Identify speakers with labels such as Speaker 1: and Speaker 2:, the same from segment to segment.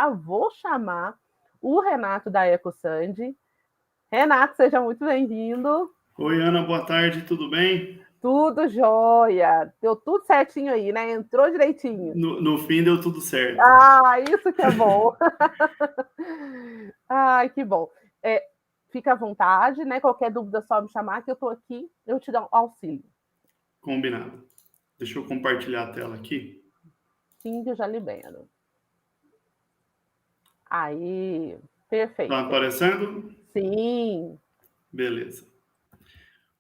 Speaker 1: vou chamar o Renato da EcoSand. Renato, seja muito bem-vindo.
Speaker 2: Oi, Ana, boa tarde, tudo bem?
Speaker 1: Tudo jóia. Deu tudo certinho aí, né? Entrou direitinho.
Speaker 2: No fim deu tudo certo.
Speaker 1: Isso que é bom. Ai, que bom. Fica à vontade, né? Qualquer dúvida, só me chamar que eu estou aqui, eu te dou um auxílio.
Speaker 2: Combinado. Deixa eu compartilhar a tela aqui.
Speaker 1: Sim, que eu já libero. Aí, perfeito.
Speaker 2: Tá aparecendo?
Speaker 1: Sim.
Speaker 2: Beleza.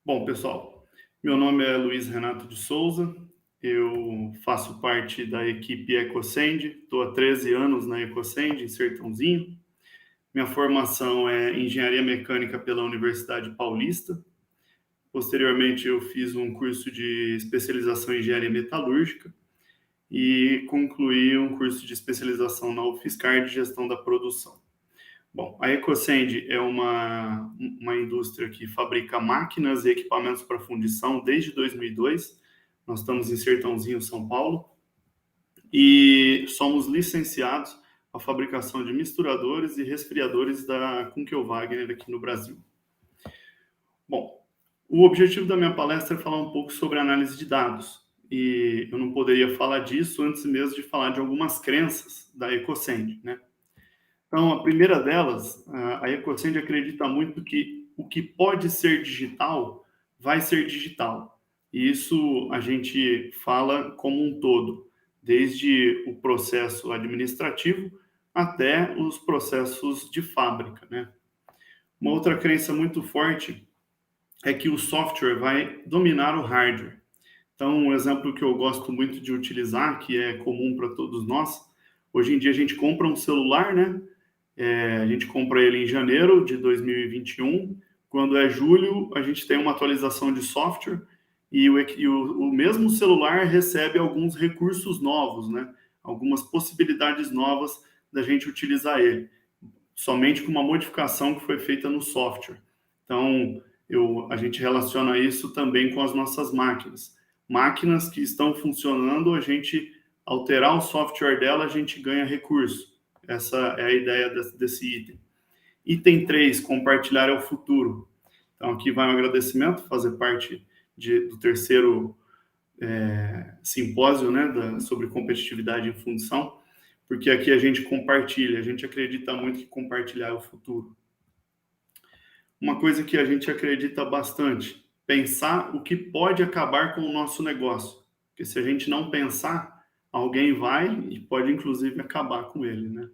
Speaker 2: Bom, pessoal, meu nome é Luiz Renato de Souza, eu faço parte da equipe EcoSand, estou há 13 anos na EcoSand, em Sertãozinho. Minha formação é Engenharia Mecânica pela Universidade Paulista. Posteriormente, eu fiz um curso de especialização em Engenharia Metalúrgica e concluí um curso de especialização na UFSCar de Gestão da Produção. Bom, a EcoSand é uma indústria que fabrica máquinas e equipamentos para fundição desde 2002. Nós estamos em Sertãozinho, São Paulo, e somos licenciados à fabricação de misturadores e resfriadores da Kunkel Wagner aqui no Brasil. Bom, o objetivo da minha palestra é falar um pouco sobre análise de dados. E eu não poderia falar disso antes mesmo de falar de algumas crenças da EcoSand, né? Então, a primeira delas, a EcoSand acredita muito que o que pode ser digital vai ser digital. E isso a gente fala como um todo, desde o processo administrativo até os processos de fábrica, né? Uma outra crença muito forte é que o software vai dominar o hardware. Então, um exemplo que eu gosto muito de utilizar, que é comum para todos nós, hoje em dia a gente compra um celular, né? A gente compra ele em janeiro de 2021. Quando é julho, a gente tem uma atualização de software e o mesmo celular recebe alguns recursos novos, né? Algumas possibilidades novas da gente utilizar ele, somente com uma modificação que foi feita no software. Então, a gente relaciona isso também com as nossas máquinas. Máquinas que estão funcionando, a gente alterar o software dela, a gente ganha recurso. Essa é a ideia desse item. Item 3, compartilhar é o futuro. Então, aqui vai um agradecimento, fazer parte do terceiro simpósio, né, sobre competitividade em fundição, porque aqui a gente compartilha, a gente acredita muito que compartilhar é o futuro. Uma coisa que a gente acredita bastante, pensar o que pode acabar com o nosso negócio. Porque se a gente não pensar, alguém vai e pode inclusive acabar com ele, né?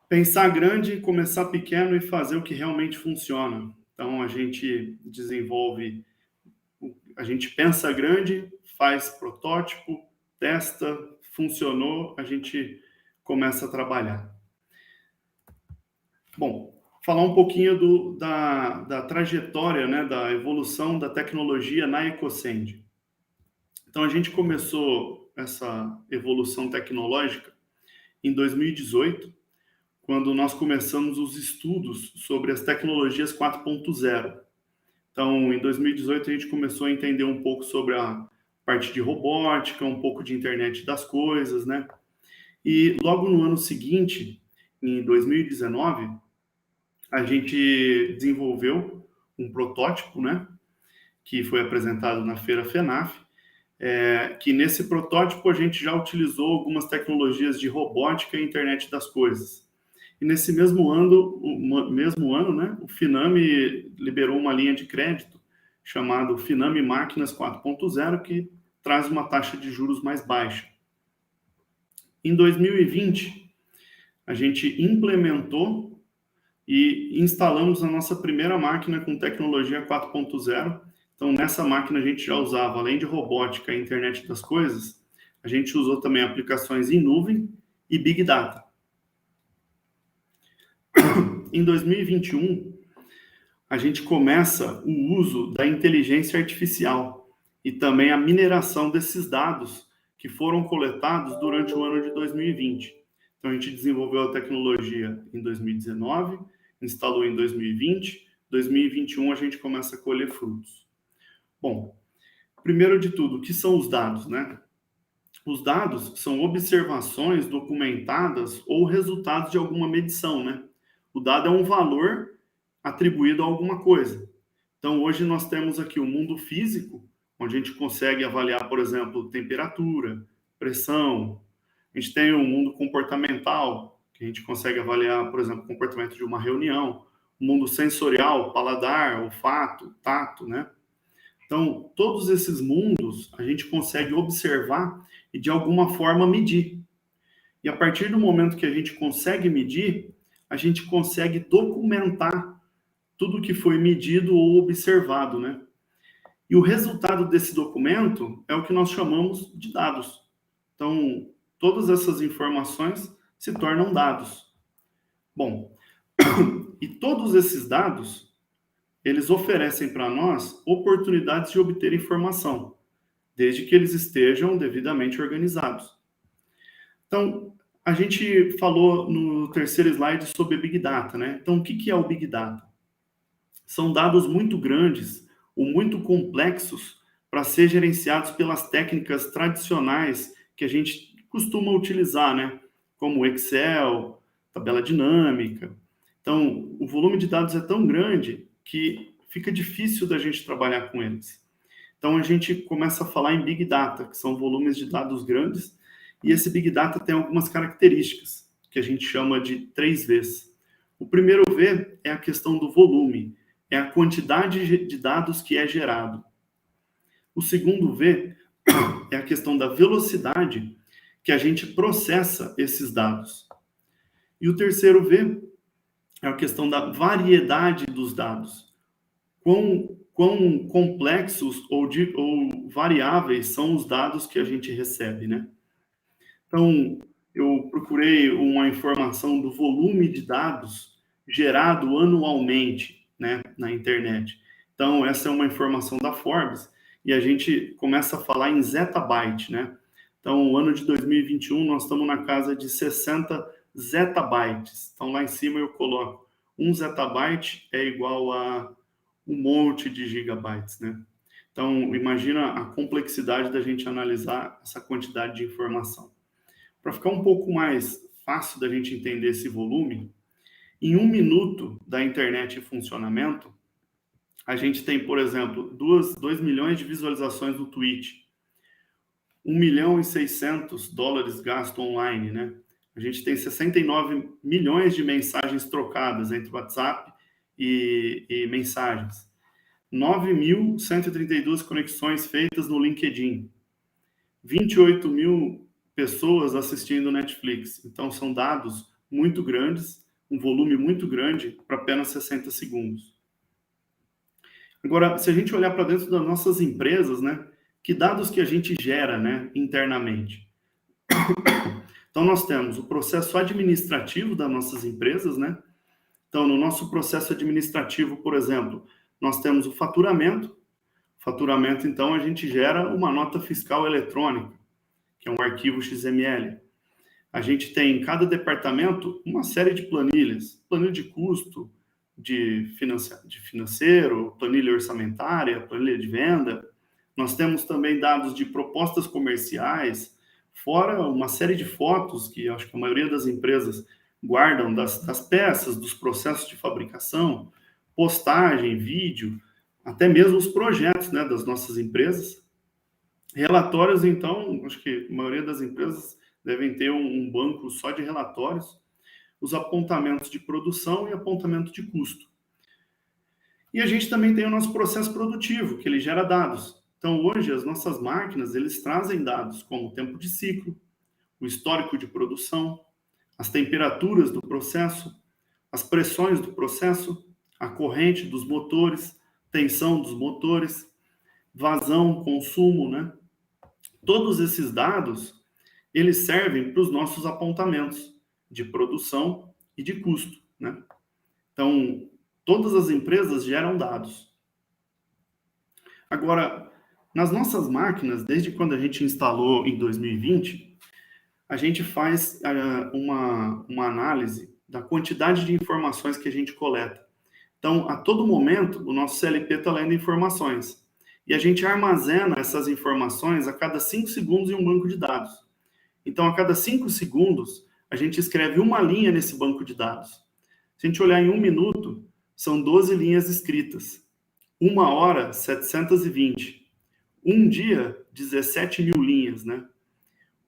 Speaker 2: Pensar grande, começar pequeno e fazer o que realmente funciona. Então a gente desenvolve, a gente pensa grande, faz protótipo, testa, funcionou, a gente começa a trabalhar. Bom, falar um pouquinho da trajetória, né, da evolução da tecnologia na EcoSand. Então, a gente começou essa evolução tecnológica em 2018, quando nós começamos os estudos sobre as tecnologias 4.0. Então, em 2018, a gente começou a entender um pouco sobre a parte de robótica, um pouco de internet das coisas, né? E logo no ano seguinte, em 2019, a gente desenvolveu um protótipo, né, que foi apresentado na Feira FENAF, que nesse protótipo a gente já utilizou algumas tecnologias de robótica e internet das coisas. E nesse mesmo ano, né, o Finame liberou uma linha de crédito chamado Finame Máquinas 4.0, que traz uma taxa de juros mais baixa. Em 2020, a gente implementou e instalamos a nossa primeira máquina com tecnologia 4.0. Então, nessa máquina a gente já usava, além de robótica e internet das coisas, a gente usou também aplicações em nuvem e Big Data. Em 2021, a gente começa o uso da inteligência artificial e também a mineração desses dados que foram coletados durante o ano de 2020. Então, a gente desenvolveu a tecnologia em 2019, instalou em 2020, 2021 a gente começa a colher frutos. Bom, primeiro de tudo, o que são os dados, né? Os dados são observações documentadas ou resultados de alguma medição, né? O dado é um valor atribuído a alguma coisa. Então, hoje nós temos aqui o mundo físico, onde a gente consegue avaliar, por exemplo, temperatura, pressão. A gente tem o mundo comportamental, que a gente consegue avaliar, por exemplo, o comportamento de uma reunião. O mundo sensorial, paladar, olfato, tato, né? Então, todos esses mundos a gente consegue observar e, de alguma forma, medir. E a partir do momento que a gente consegue medir, a gente consegue documentar tudo que foi medido ou observado, né? E o resultado desse documento é o que nós chamamos de dados. Então, todas essas informações se tornam dados. Bom, e todos esses dados, eles oferecem para nós oportunidades de obter informação, desde que eles estejam devidamente organizados. Então, a gente falou no terceiro slide sobre Big Data, né? Então, o que é o Big Data? São dados muito grandes ou muito complexos para ser gerenciados pelas técnicas tradicionais que a gente costuma utilizar, né? Como Excel, tabela dinâmica. Então, o volume de dados é tão grande que fica difícil da gente trabalhar com eles. Então, a gente começa a falar em Big Data, que são volumes de dados grandes, e esse Big Data tem algumas características, que a gente chama de 3 Vs. O primeiro V é a questão do volume, é a quantidade de dados que é gerado. O segundo V é a questão da velocidade que a gente processa esses dados. E o terceiro V é a questão da variedade dos dados. Quão complexos ou variáveis são os dados que a gente recebe, né? Então, eu procurei uma informação do volume de dados gerado anualmente, né, na internet. Então, essa é uma informação da Forbes e a gente começa a falar em zettabyte, né? Então, o ano de 2021, nós estamos na casa de 60 zettabytes. Então, lá em cima eu coloco 1 zettabyte é igual a um monte de gigabytes, né? Então, imagina a complexidade da gente analisar essa quantidade de informação. Para ficar um pouco mais fácil da gente entender esse volume, em 1 minuto da internet em funcionamento, a gente tem, por exemplo, 2 milhões de visualizações no Twitch, 1 milhão e 600 dólares gasto online, né? A gente tem 69 milhões de mensagens trocadas entre WhatsApp e mensagens. 9.132 conexões feitas no LinkedIn. 28 mil pessoas assistindo Netflix. Então, são dados muito grandes, um volume muito grande para apenas 60 segundos. Agora, se a gente olhar para dentro das nossas empresas, né, que dados que a gente gera, né, internamente? Então, nós temos o processo administrativo das nossas empresas, né? Então, no nosso processo administrativo, por exemplo, nós temos o faturamento. Faturamento, então, a gente gera uma nota fiscal eletrônica, que é um arquivo XML. A gente tem em cada departamento uma série de planilhas, planilha de custo, de financeiro, planilha orçamentária, planilha de venda. Nós temos também dados de propostas comerciais, fora uma série de fotos que acho que a maioria das empresas guardam das peças, dos processos de fabricação, postagem, vídeo, até mesmo os projetos, né, das nossas empresas. Relatórios, então, acho que a maioria das empresas devem ter um banco só de relatórios, os apontamentos de produção e apontamento de custo. E a gente também tem o nosso processo produtivo, que ele gera dados. Então, hoje, as nossas máquinas, eles trazem dados como o tempo de ciclo, o histórico de produção, as temperaturas do processo, as pressões do processo, a corrente dos motores, tensão dos motores, vazão, consumo, né? Todos esses dados, eles servem para os nossos apontamentos de produção e de custo, né? Então, todas as empresas geram dados. Agora, nas nossas máquinas, desde quando a gente instalou em 2020, a gente faz uma análise da quantidade de informações que a gente coleta. Então, a todo momento, o nosso CLP está lendo informações. e a gente armazena essas informações a cada 5 segundos em um banco de dados. Então, a cada 5 segundos, a gente escreve uma linha nesse banco de dados. Se a gente olhar em 1 minuto, são 12 linhas escritas. 1 hora, 720. Um dia, 17 mil linhas, né?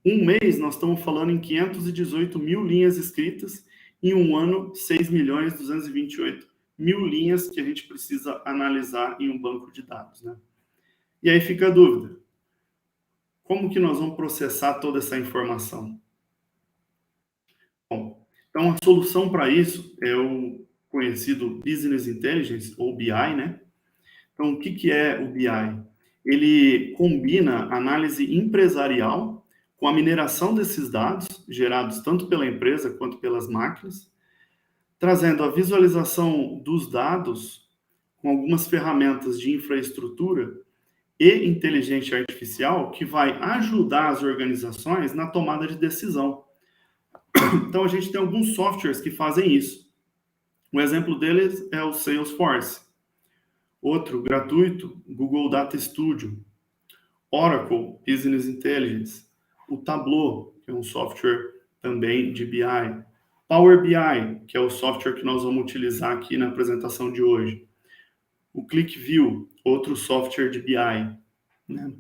Speaker 2: Um mês, nós estamos falando em 518 mil linhas escritas. Em um ano, 6.228.000 linhas que a gente precisa analisar em um banco de dados, né? E aí fica a dúvida. Como que nós vamos processar toda essa informação? Bom, então a solução para isso é o conhecido Business Intelligence, ou BI, né? Então, o que é o BI? Ele combina análise empresarial com a mineração desses dados, gerados tanto pela empresa quanto pelas máquinas, trazendo a visualização dos dados com algumas ferramentas de infraestrutura e inteligência artificial que vai ajudar as organizações na tomada de decisão. Então, a gente tem alguns softwares que fazem isso. Um exemplo deles é o Salesforce. Outro, gratuito, Google Data Studio. Oracle Business Intelligence. O Tableau, que é um software também de BI. Power BI, que é o software que nós vamos utilizar aqui na apresentação de hoje. O ClickView, outro software de BI. Né?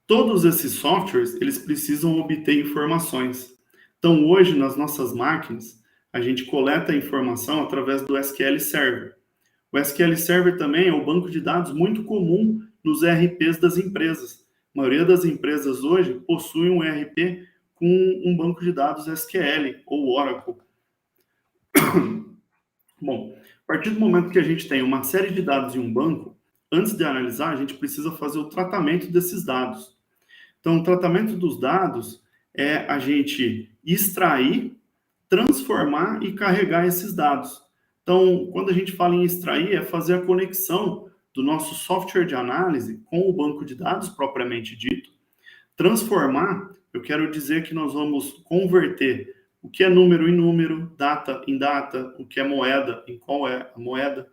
Speaker 2: Todos esses softwares, eles precisam obter informações. Então, hoje, nas nossas máquinas, a gente coleta a informação através do SQL Server. O SQL Server também é um banco de dados muito comum nos ERPs das empresas. A maioria das empresas hoje possui um ERP com um banco de dados SQL ou Oracle. Bom, a partir do momento que a gente tem uma série de dados em um banco, antes de analisar, a gente precisa fazer o tratamento desses dados. Então, o tratamento dos dados é a gente extrair, transformar e carregar esses dados. Então, quando a gente fala em extrair, é fazer a conexão do nosso software de análise com o banco de dados propriamente dito. Transformar, eu quero dizer que nós vamos converter o que é número em número, data em data, o que é moeda em qual é a moeda,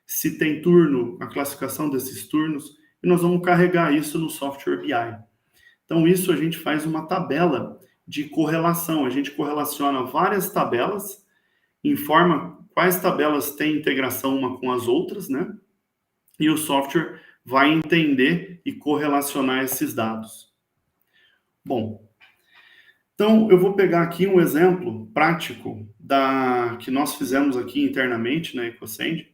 Speaker 2: se tem turno, a classificação desses turnos, e nós vamos carregar isso no software BI. Então, isso a gente faz uma tabela de correlação. A gente correlaciona várias tabelas, informa quais tabelas têm integração uma com as outras, né? E o software vai entender e correlacionar esses dados. Bom, então eu vou pegar aqui um exemplo prático que nós fizemos aqui internamente na EcoSend.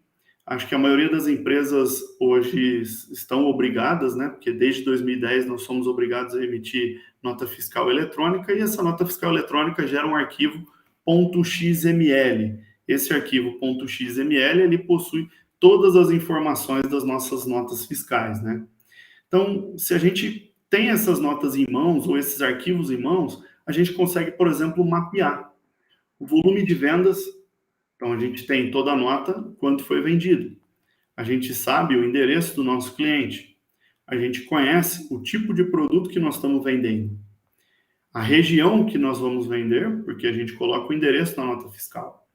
Speaker 2: Acho que a maioria das empresas hoje estão obrigadas, né? Porque desde 2010 nós somos obrigados a emitir nota fiscal eletrônica e essa nota fiscal eletrônica gera um arquivo .xml. Esse arquivo .xml, ele possui todas as informações das nossas notas fiscais, né? Então, se a gente tem essas notas em mãos ou esses arquivos em mãos, a gente consegue, por exemplo, mapear o volume de vendas. Então, a gente tem toda a nota, quanto foi vendido. A gente sabe o endereço do nosso cliente. A gente conhece o tipo de produto que nós estamos vendendo. A região que nós vamos vender, porque a gente coloca o endereço na nota fiscal.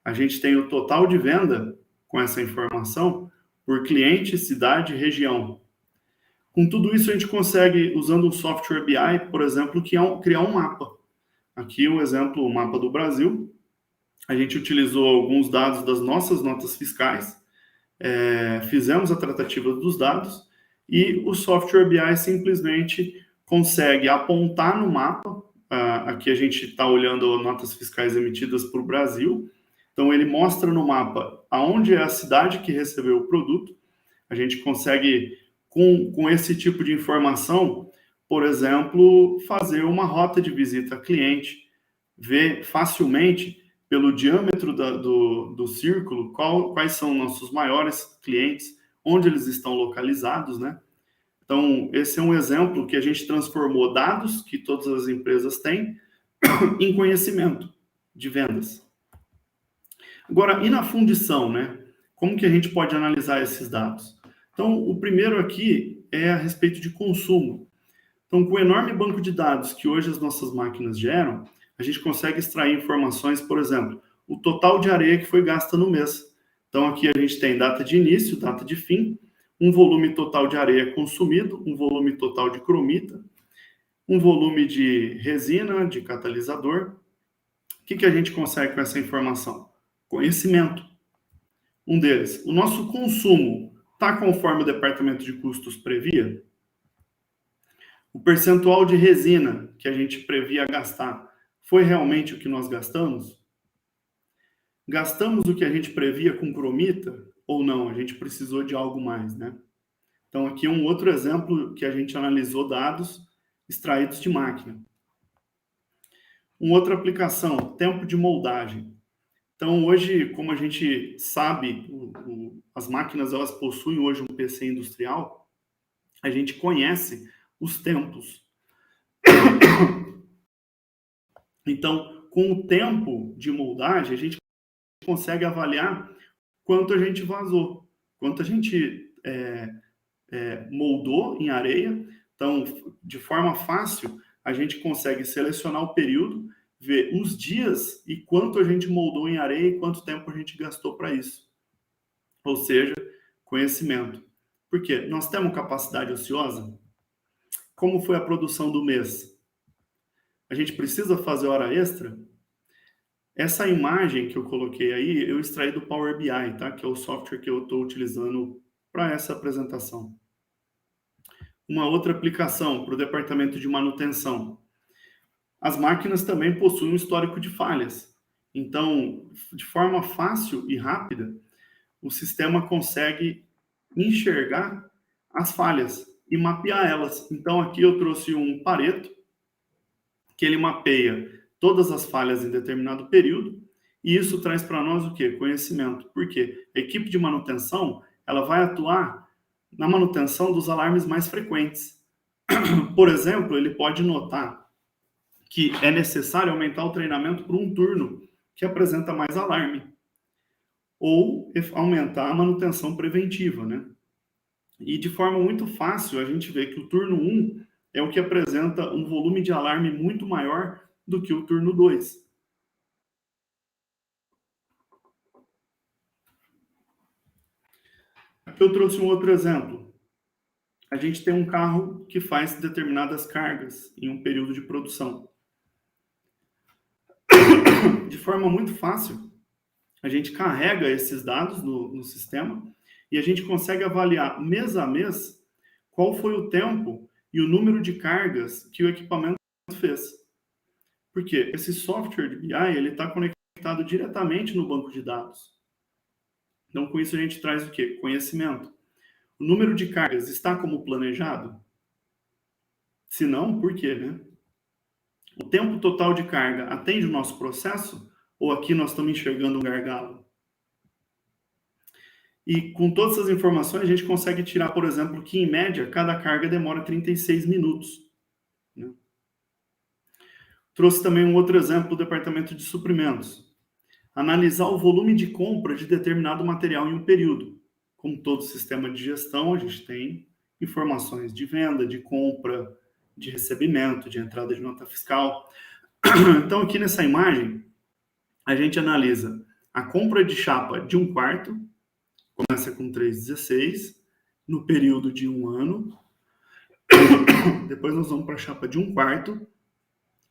Speaker 2: A gente tem o total de venda com essa informação por cliente, cidade e região. Com tudo isso, a gente consegue, usando um software BI, por exemplo, criar um mapa. Aqui o exemplo, o mapa do Brasil. A gente utilizou alguns dados das nossas notas fiscais, fizemos a tratativa dos dados e o software BI simplesmente consegue apontar no mapa. Aqui a gente está olhando notas fiscais emitidas para o Brasil. Então, ele mostra no mapa aonde é a cidade que recebeu o produto. A gente consegue, com esse tipo de informação, por exemplo, fazer uma rota de visita a cliente, ver facilmente pelo diâmetro do círculo quais são nossos maiores clientes, onde eles estão localizados, né? Então, esse é um exemplo que a gente transformou dados que todas as empresas têm em conhecimento de vendas. Agora, e na fundição, né? Como que a gente pode analisar esses dados? Então, o primeiro aqui é a respeito de consumo. Então, com o enorme banco de dados que hoje as nossas máquinas geram, a gente consegue extrair informações, por exemplo, o total de areia que foi gasta no mês. Então, aqui a gente tem data de início, data de fim, um volume total de areia consumido, um volume total de cromita, um volume de resina, de catalisador. O que a gente consegue com essa informação? Conhecimento. Um deles, o nosso consumo está conforme o departamento de custos previa? O percentual de resina que a gente previa gastar foi realmente o que nós gastamos? Gastamos o que a gente previa com cromita ou não? A gente precisou de algo mais, né? Então, aqui um outro exemplo que a gente analisou dados extraídos de máquina. Uma outra aplicação, tempo de moldagem. Então, hoje, como a gente sabe, as máquinas elas possuem hoje um PC industrial, a gente conhece os tempos. Então, com o tempo de moldagem, a gente consegue avaliar quanto a gente vazou, quanto a gente moldou em areia. Então, de forma fácil, a gente consegue selecionar o período, ver os dias e quanto a gente moldou em areia e quanto tempo a gente gastou para isso. Ou seja, conhecimento. Por quê? Nós temos capacidade ociosa? Como foi a produção do mês? A gente precisa fazer hora extra? Essa imagem que eu coloquei aí, eu extraí do Power BI, tá? Que é o software que eu estou utilizando para essa apresentação. Uma outra aplicação para o departamento de manutenção. As máquinas também possuem um histórico de falhas. Então, de forma fácil e rápida, o sistema consegue enxergar as falhas e mapear elas. Então, aqui eu trouxe um Pareto, que ele mapeia todas as falhas em determinado período, e isso traz para nós o quê? Conhecimento. Por quê? A equipe de manutenção, ela vai atuar na manutenção dos alarmes mais frequentes. Por exemplo, ele pode notar que é necessário aumentar o treinamento por um turno que apresenta mais alarme, ou aumentar a manutenção preventiva, né? E de forma muito fácil, a gente vê que o turno 1 é o que apresenta um volume de alarme muito maior do que o turno 2. Aqui eu trouxe um outro exemplo. A gente tem um carro que faz determinadas cargas em um período de produção. De forma muito fácil, a gente carrega esses dados no sistema e a gente consegue avaliar mês a mês qual foi o tempo e o número de cargas que o equipamento fez. Porque esse software de BI ele está conectado diretamente no banco de dados. Então, com isso a gente traz o quê? Conhecimento. O número de cargas está como planejado? Se não, por quê, né? O tempo total de carga atende o nosso processo? Ou aqui nós estamos enxergando um gargalo? E com todas essas informações, a gente consegue tirar, por exemplo, que em média, cada carga demora 36 minutos. Né? Trouxe também um outro exemplo do departamento de suprimentos. Analisar o volume de compra de determinado material em um período. Como todo sistema de gestão, a gente tem informações de venda, de compra, de recebimento, de entrada de nota fiscal. Então, aqui nessa imagem, a gente analisa a compra de chapa de 1 quarto, começa com 3,16, no período de 1 ano. Depois nós vamos para a chapa de 1 quarto,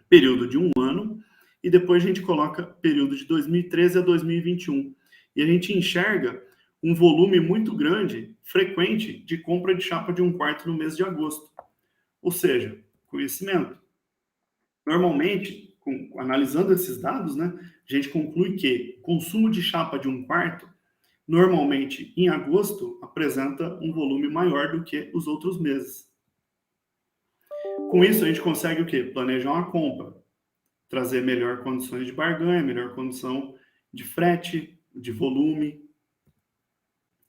Speaker 2: período de 1 ano. E depois a gente coloca período de 2013 a 2021. E a gente enxerga um volume muito grande, frequente, de compra de chapa de 1 quarto no mês de agosto. Ou seja, conhecimento. Normalmente, analisando esses dados, né, a gente conclui que o consumo de chapa de 1 quarto, normalmente em agosto, apresenta um volume maior do que os outros meses. Com isso, a gente consegue o quê? Planejar uma compra, trazer melhor condições de barganha, melhor condição de frete, de volume.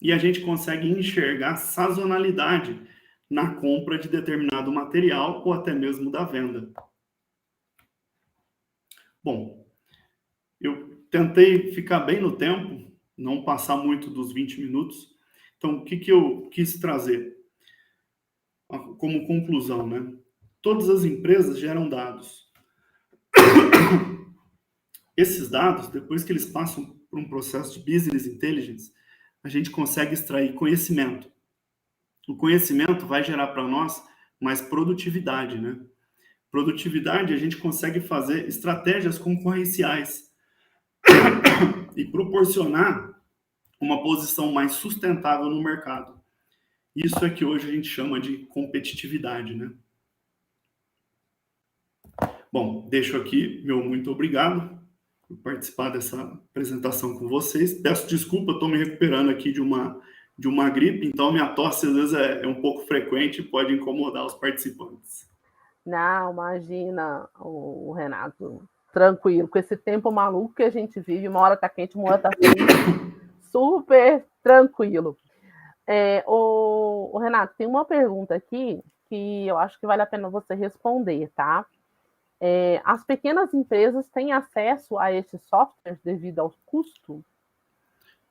Speaker 2: E a gente consegue enxergar sazonalidade na compra de determinado material ou até mesmo da venda. Bom, eu tentei ficar bem no tempo, não passar muito dos 20 minutos. Então, o que eu quis trazer como conclusão, né? Todas as empresas geram dados. Esses dados, depois que eles passam por um processo de business intelligence, a gente consegue extrair conhecimento. O conhecimento vai gerar para nós mais produtividade, né? Produtividade, a gente consegue fazer estratégias concorrenciais e proporcionar uma posição mais sustentável no mercado. Isso é que hoje a gente chama de competitividade, né? Bom, deixo aqui meu muito obrigado por participar dessa apresentação com vocês. Peço desculpa, estou me recuperando aqui de uma gripe, então minha tosse às vezes é um pouco frequente e pode incomodar os participantes.
Speaker 1: Não, imagina o Renato, tranquilo, com esse tempo maluco que a gente vive, uma hora tá quente, uma hora tá frio, super tranquilo. O Renato, tem uma pergunta aqui que eu acho que vale a pena você responder, tá? As pequenas empresas têm acesso a esses softwares devido ao custo?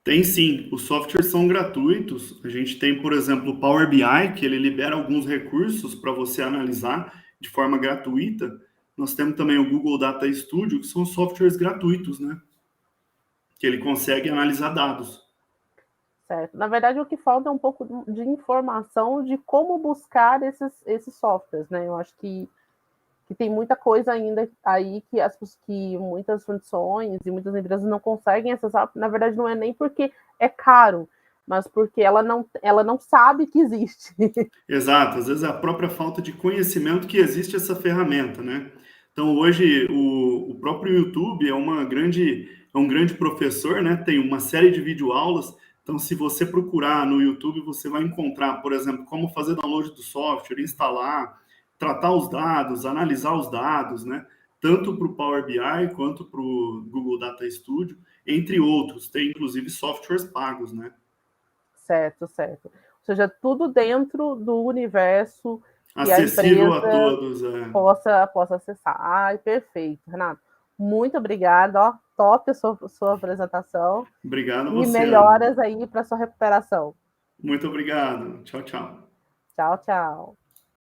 Speaker 2: Tem sim, os softwares são gratuitos. A gente tem, por exemplo, o Power BI, que ele libera alguns recursos para você analisar de forma gratuita. Nós temos também o Google Data Studio, que são softwares gratuitos, né? Que ele consegue analisar dados.
Speaker 1: Certo. Na verdade, o que falta é um pouco de informação de como buscar esses softwares, né? Eu acho que tem muita coisa ainda aí que muitas funções e muitas empresas não conseguem acessar. Na verdade, não é nem porque é caro, mas porque ela não sabe que existe.
Speaker 2: Exato, às vezes é a própria falta de conhecimento que existe essa ferramenta, né? Então, hoje, o próprio YouTube é um grande professor, né? Tem uma série de videoaulas. Então, se você procurar no YouTube, você vai encontrar, por exemplo, como fazer download do software, instalar, tratar os dados, analisar os dados, né? Tanto para o Power BI quanto para o Google Data Studio, entre outros. Tem, inclusive, softwares pagos, né?
Speaker 1: Certo, certo. Ou seja, tudo dentro do universo que a
Speaker 2: Acessível a
Speaker 1: empresa
Speaker 2: todos,
Speaker 1: possa acessar. Ai, perfeito, Renato. Muito obrigada, ó, top a sua apresentação.
Speaker 2: Obrigado a
Speaker 1: E
Speaker 2: você, Ana.
Speaker 1: melhoras aí para sua recuperação.
Speaker 2: Muito obrigado. Tchau, tchau.
Speaker 1: Tchau, tchau.